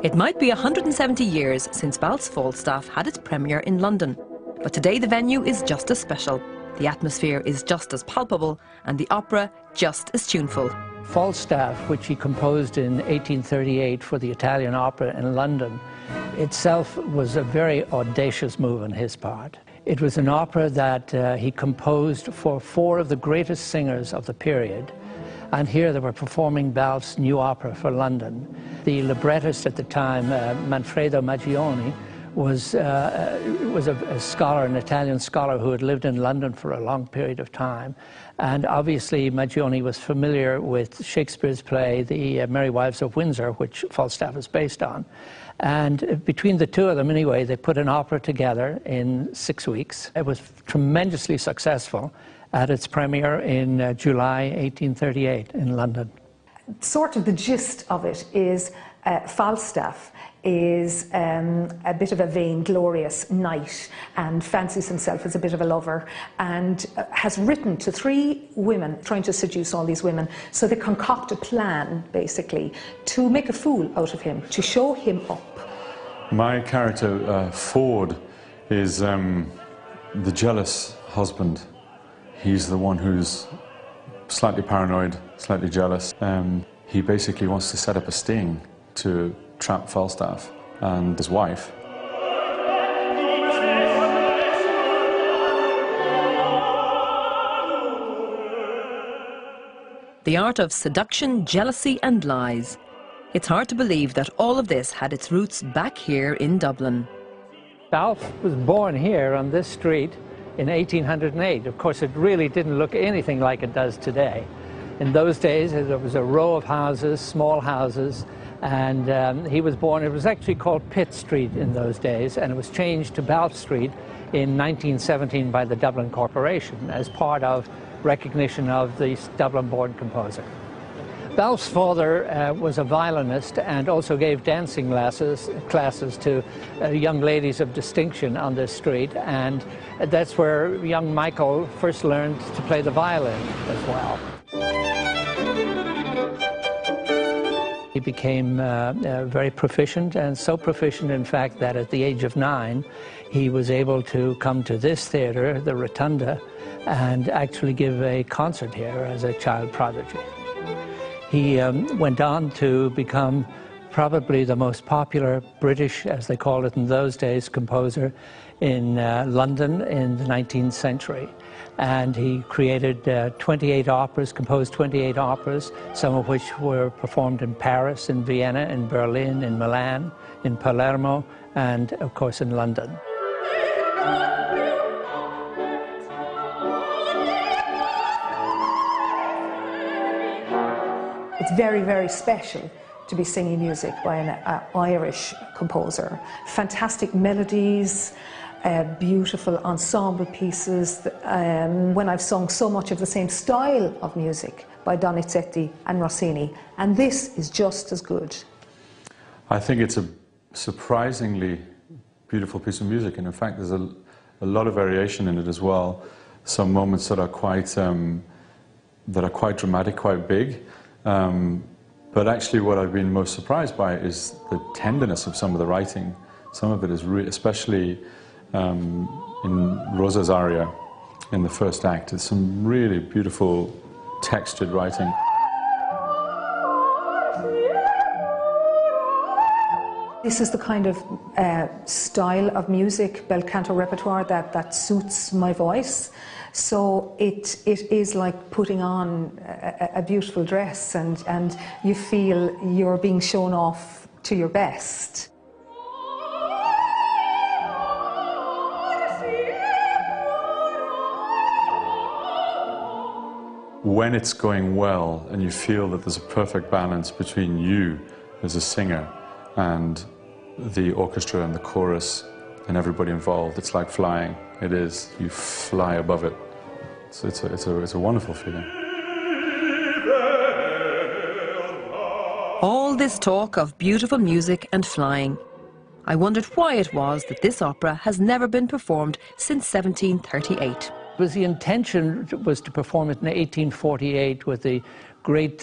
It might be 170 years since Balfe's Falstaff had its premiere in London, but today the venue is just as special, the atmosphere is just as palpable, and the opera just as tuneful. Falstaff, which he composed in 1838 for the Italian Opera in London, itself was a very audacious move on his part. It was an opera that he composed for four of the greatest singers of the period, and here they were performing Balfe's new opera for London. The librettist at the time, Manfredo Maggioni, was a scholar, an Italian scholar who had lived in London for a long period of time. And obviously Maggioni was familiar with Shakespeare's play, The Merry Wives of Windsor, which Falstaff is based on. And between the two of them, anyway, they put an opera together in 6 weeks. It was tremendously successful at its premiere in July 1838 in London. Sort of the gist of it is Falstaff is a bit of a vainglorious knight and fancies himself as a bit of a lover, and has written to 3 women trying to seduce all these women. So they concoct a plan, basically, to make a fool out of him, to show him up. My character, Ford, is the jealous husband. He's the one who's slightly paranoid, slightly jealous. He basically wants to set up a sting to trap Falstaff and his wife. The art of seduction, jealousy and lies. It's hard to believe that all of this had its roots back here in Dublin. Balfe was born here on this street in 1808. Of course, it really didn't look anything like it does today. In those days, there was a row of houses, small houses, and he was born, it was actually called Pitt Street in those days, and it was changed to Balfe Street in 1917 by the Dublin Corporation as part of recognition of the Dublin-born composer. Balfe's father was a violinist and also gave dancing classes to young ladies of distinction on this street, and that's where young Michael first learned to play the violin as well. He became very proficient, and so proficient, in fact, that at the age of 9, he was able to come to this theatre, the Rotunda, and actually give a concert here as a child prodigy. He went on to become probably the most popular British, as they called it in those days, composer in London in the 19th century. And he created 28 operas, composed 28 operas, some of which were performed in Paris, in Vienna, in Berlin, in Milan, in Palermo, and of course in London. It's very, very special to be singing music by an Irish composer. Fantastic melodies, beautiful ensemble pieces. When I've sung so much of the same style of music by Donizetti and Rossini, and this is just as good. I think it's a surprisingly beautiful piece of music, and in fact there's a lot of variation in it as well. Some moments that are quite dramatic, quite big. But actually what I've been most surprised by is the tenderness of some of the writing. Some of it is especially in Rosa's aria in the first act. It's some really beautiful textured writing. This is the kind of style of music, bel canto repertoire, that suits my voice. So it is like putting on a beautiful dress, and you feel you're being shown off to your best. When it's going well and you feel that there's a perfect balance between you as a singer and the orchestra and the chorus and everybody involved, it's like flying. It is. You fly above it. It's a wonderful feeling. All this talk of beautiful music and flying. I wondered why it was that this opera has never been performed since 1738. The intention was to perform it in 1848 with the great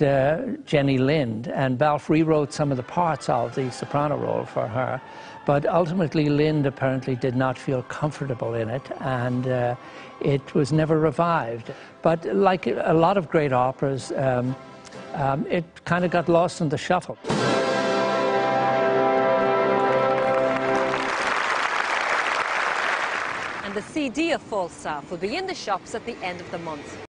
Jenny Lind, and Balfe rewrote some of the parts of the soprano role for her, but ultimately Lind apparently did not feel comfortable in it, and it was never revived. But like a lot of great operas, it kind of got lost in the shuffle. And the CD of Falstaff will be in the shops at the end of the month.